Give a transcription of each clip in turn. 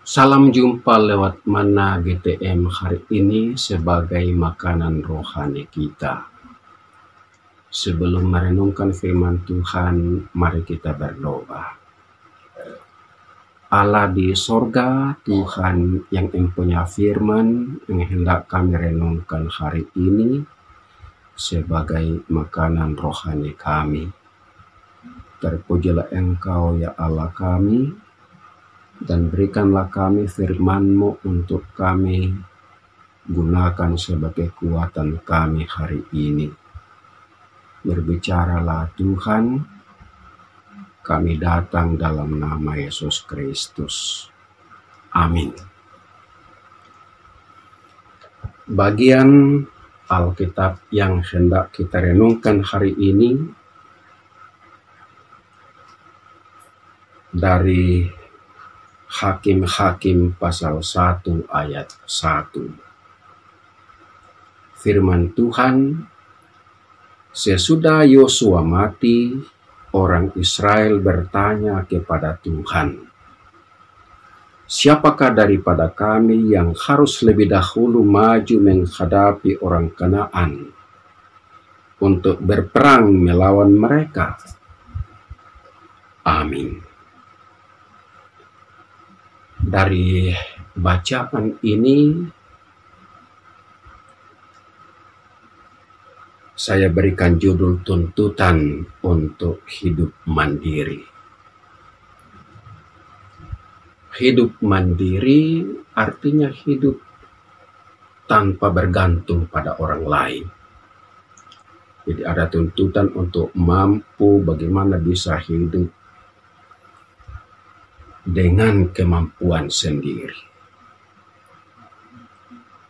Salam jumpa lewat Mana GTM hari ini sebagai makanan rohani kita. Sebelum merenungkan firman Tuhan, mari kita berdoa. Allah di sorga, Tuhan yang mempunyai firman yang hendak kami renungkan hari ini sebagai makanan rohani kami. Terpujilah Engkau ya Allah kami, dan berikanlah kami firman-Mu untuk kami gunakan sebagai kekuatan kami hari ini. Berbicaralah Tuhan, kami datang dalam nama Yesus Kristus. Amin. Bagian Alkitab yang hendak kita renungkan hari ini dari Hakim-Hakim pasal 1 ayat 1. Firman Tuhan, sesudah Yosua mati, orang Israel bertanya kepada Tuhan, siapakah daripada kami yang harus lebih dahulu maju menghadapi orang Kanaan untuk berperang melawan mereka? Amin. Dari bacaan ini saya berikan judul tuntutan untuk hidup mandiri. Hidup mandiri artinya hidup tanpa bergantung pada orang lain. Jadi ada tuntutan untuk mampu bagaimana bisa hidup dengan kemampuan sendiri.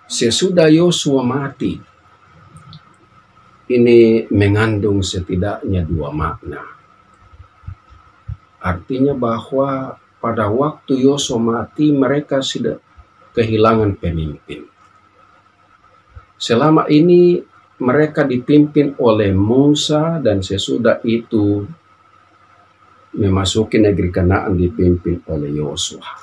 Sesudah Yosua mati, ini mengandung setidaknya dua makna. Artinya bahwa pada waktu Yosua mati, mereka sudah kehilangan pemimpin. Selama ini mereka dipimpin oleh Musa, dan sesudah itu memasuki negeri Kanaan dipimpin oleh Yosua.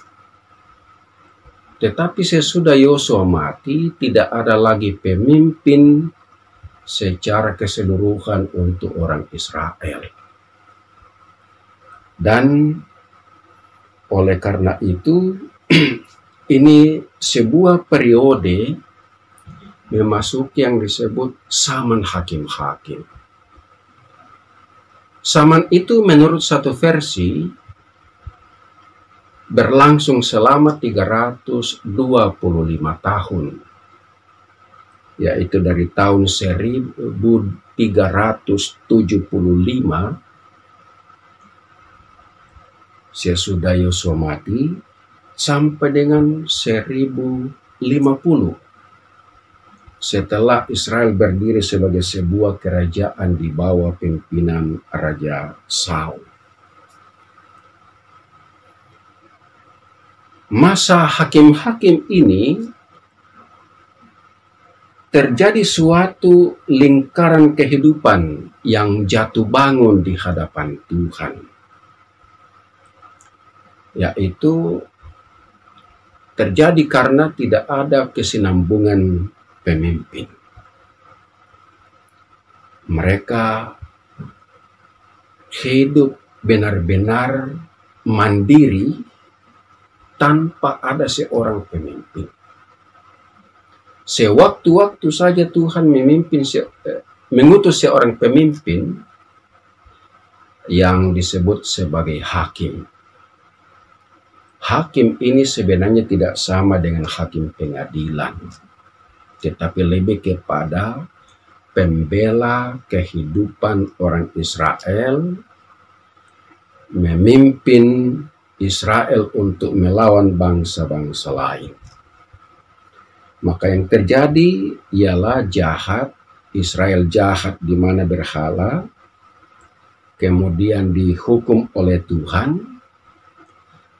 Tetapi sesudah Yosua mati, tidak ada lagi pemimpin secara keseluruhan untuk orang Israel. Dan oleh karena itu, ini sebuah periode memasuki yang disebut zaman hakim-hakim. Zaman itu menurut satu versi berlangsung selama 325 tahun, yaitu dari tahun 1375 sesudah Yosua mati sampai dengan 1050 setelah Israel berdiri sebagai sebuah kerajaan di bawah pimpinan Raja Saul. Masa hakim-hakim ini terjadi suatu lingkaran kehidupan yang jatuh bangun di hadapan Tuhan, yaitu terjadi karena tidak ada kesinambungan pemimpin. Mereka hidup benar-benar mandiri tanpa ada seorang pemimpin. Sewaktu-waktu saja Tuhan mengutus seorang pemimpin yang disebut sebagai hakim. Hakim ini sebenarnya tidak sama dengan hakim pengadilan, tetapi lebih kepada pembela kehidupan orang Israel, memimpin Israel untuk melawan bangsa-bangsa lain. Maka yang terjadi ialah Israel jahat di mana berhala, kemudian dihukum oleh Tuhan.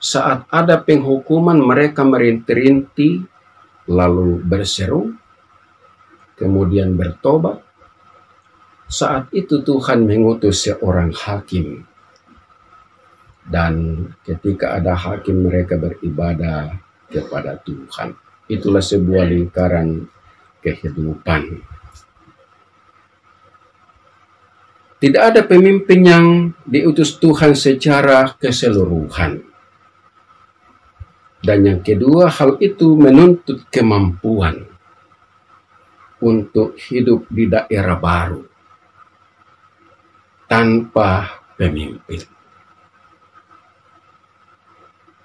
Saat ada penghukuman, mereka merintih-rintih, lalu berseru, kemudian bertobat. Saat itu Tuhan mengutus seorang hakim dan ketika ada hakim mereka beribadah kepada Tuhan. Itulah sebuah lingkaran kehidupan. Tidak ada pemimpin yang diutus Tuhan secara keseluruhan. Dan yang kedua, hal itu menuntut kemampuan untuk hidup di daerah baru tanpa pemimpin.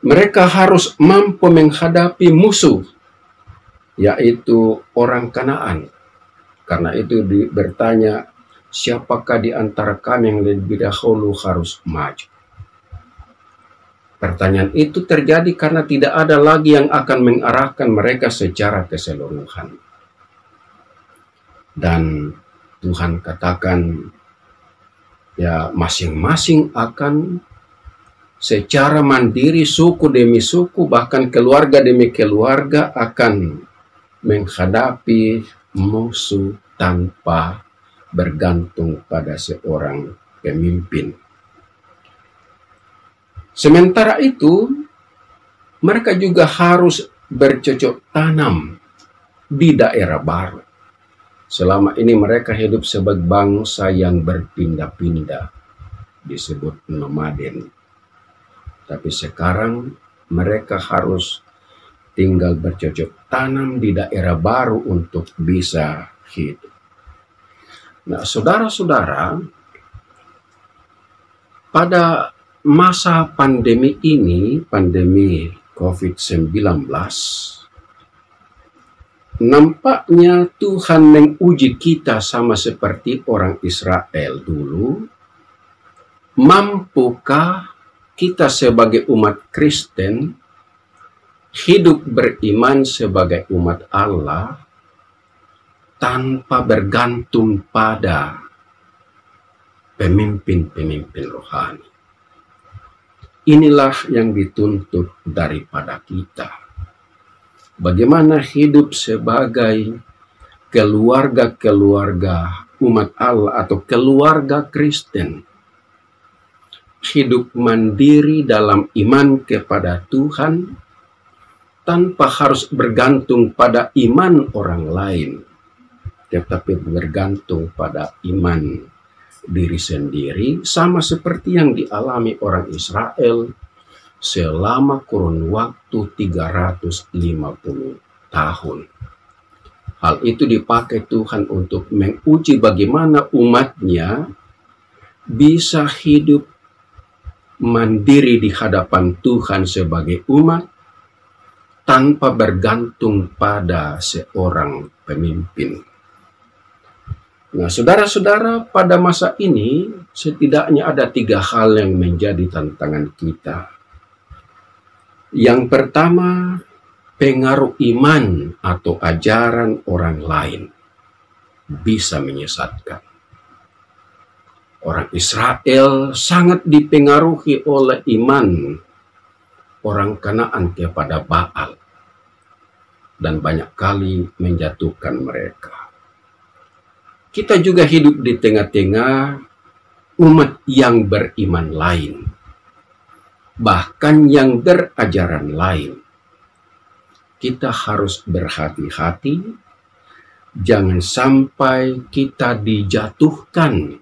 Mereka harus mampu menghadapi musuh, yaitu orang Kanaan. Karena itu bertanya, siapakah di antara kami yang lebih dahulu harus maju? Pertanyaan itu terjadi karena tidak ada lagi yang akan mengarahkan mereka secara keseluruhan. Dan Tuhan katakan, ya masing-masing akan secara mandiri, suku demi suku, bahkan keluarga demi keluarga akan menghadapi musuh tanpa bergantung pada seorang pemimpin. Sementara itu, mereka juga harus bercocok tanam di daerah baru. Selama ini mereka hidup sebagai bangsa yang berpindah-pindah, disebut nomaden. Tapi sekarang mereka harus tinggal bercocok tanam di daerah baru untuk bisa hidup. Nah, saudara-saudara, pada masa pandemi ini, pandemi COVID-19, nampaknya Tuhan menguji kita sama seperti orang Israel dulu. Mampukah kita sebagai umat Kristen hidup beriman sebagai umat Allah tanpa bergantung pada pemimpin-pemimpin rohani? Inilah yang dituntut daripada kita. Bagaimana hidup sebagai keluarga-keluarga umat Allah atau keluarga Kristen. Hidup mandiri dalam iman kepada Tuhan tanpa harus bergantung pada iman orang lain, tetapi bergantung pada iman diri sendiri, sama seperti yang dialami orang Israel selama kurun waktu 350 tahun. Hal itu dipakai Tuhan untuk menguji bagaimana umatnya bisa hidup mandiri di hadapan Tuhan sebagai umat tanpa bergantung pada seorang pemimpin. Nah, saudara-saudara, pada masa ini setidaknya ada 3 hal yang menjadi tantangan kita. Yang pertama, pengaruh iman atau ajaran orang lain bisa menyesatkan. Orang Israel sangat dipengaruhi oleh iman orang Kanaan kepada Baal dan banyak kali menjatuhkan mereka. Kita juga hidup di tengah-tengah umat yang beriman lain, bahkan yang berajaran lain. Kita harus berhati-hati, jangan sampai kita dijatuhkan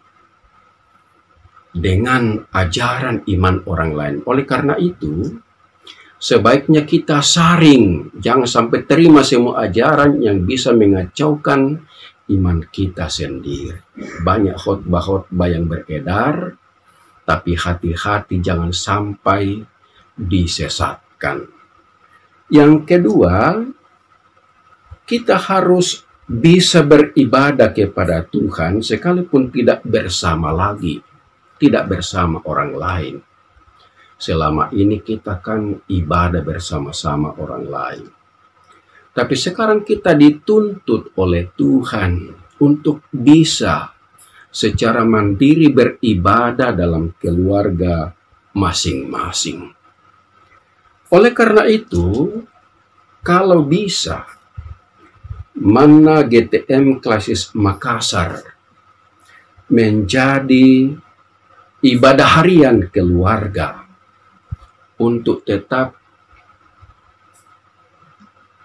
dengan ajaran iman orang lain. Oleh karena itu, sebaiknya kita saring, jangan sampai terima semua ajaran yang bisa mengacaukan iman kita sendiri. Banyak khotbah-khotbah yang beredar, tapi hati-hati jangan sampai disesatkan. Yang kedua, kita harus bisa beribadah kepada Tuhan sekalipun tidak bersama lagi, tidak bersama orang lain. Selama ini kita kan ibadah bersama-sama orang lain. Tapi sekarang kita dituntut oleh Tuhan untuk bisa secara mandiri beribadah dalam keluarga masing-masing. Oleh karena itu, kalau bisa, Manna GTM Klasis Makassar menjadi ibadah harian keluarga untuk tetap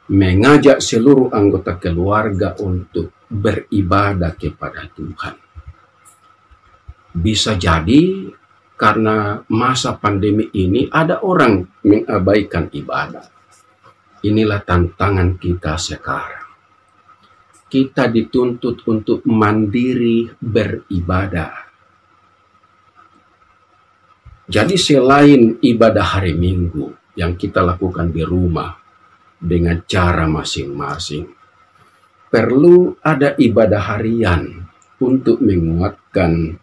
mengajak seluruh anggota keluarga untuk beribadah kepada Tuhan. Bisa jadi karena masa pandemi ini ada orang mengabaikan ibadah. Inilah tantangan kita sekarang. Kita dituntut untuk mandiri beribadah. Jadi selain ibadah hari Minggu yang kita lakukan di rumah dengan cara masing-masing, perlu ada ibadah harian untuk menguatkan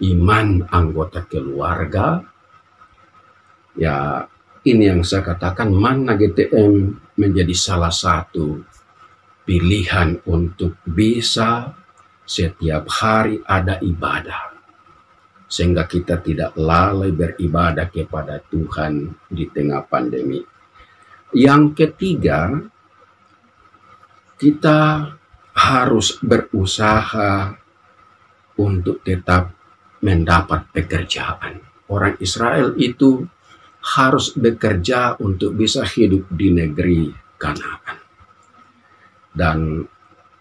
iman anggota keluarga. Ya, ini yang saya katakan Manna GTM menjadi salah satu pilihan untuk bisa setiap hari ada ibadah. Sehingga kita tidak lalai beribadah kepada Tuhan di tengah pandemi. Yang ketiga, kita harus berusaha untuk tetap mendapat pekerjaan. Orang Israel itu harus bekerja untuk bisa hidup di negeri Kanaan. Dan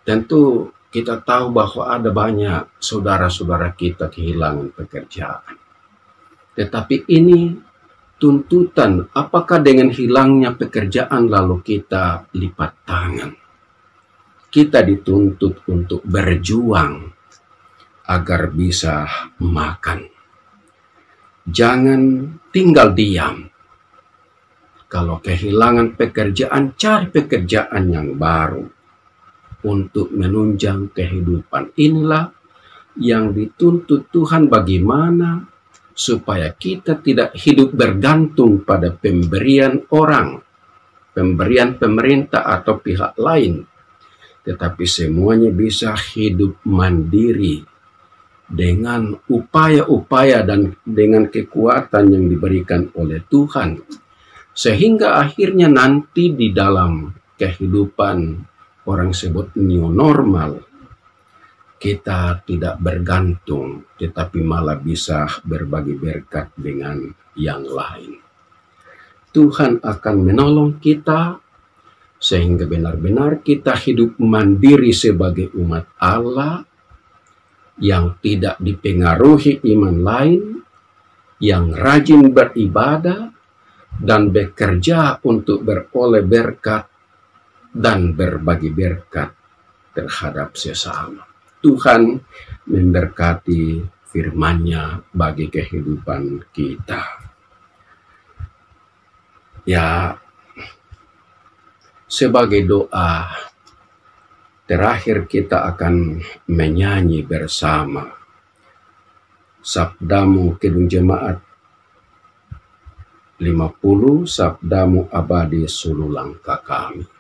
tentu kita tahu bahwa ada banyak saudara-saudara kita kehilangan pekerjaan. Tetapi ini tuntutan, apakah dengan hilangnya pekerjaan lalu kita lipat tangan? Kita dituntut untuk berjuang agar bisa makan. Jangan tinggal diam. Kalau kehilangan pekerjaan, cari pekerjaan yang baru untuk menunjang kehidupan. Inilah yang dituntut Tuhan, bagaimana supaya kita tidak hidup bergantung pada pemberian orang, pemberian pemerintah atau pihak lain, tetapi semuanya bisa hidup mandiri dengan upaya-upaya dan dengan kekuatan yang diberikan oleh Tuhan, sehingga akhirnya nanti di dalam kehidupan orang sebut new normal, kita tidak bergantung, tetapi malah bisa berbagi berkat dengan yang lain. Tuhan akan menolong kita, sehingga benar-benar kita hidup mandiri sebagai umat Allah, yang tidak dipengaruhi iman lain, yang rajin beribadah, dan bekerja untuk beroleh berkat, dan berbagi berkat terhadap sesama. Tuhan memberkati firman-Nya bagi kehidupan kita. Ya, sebagai doa terakhir kita akan menyanyi bersama Sabdamu Kidung Jemaat 50, Sabdamu Abadi Sulu Langkah Kami.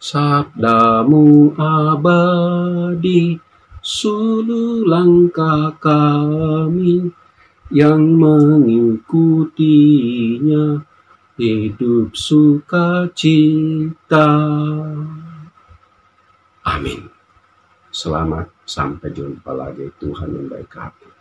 Sabdamu abadi sulu langkah kami, yang mengikutinya hidup sukacita. Amin. Selamat, sampai jumpa lagi. Tuhan memberkati.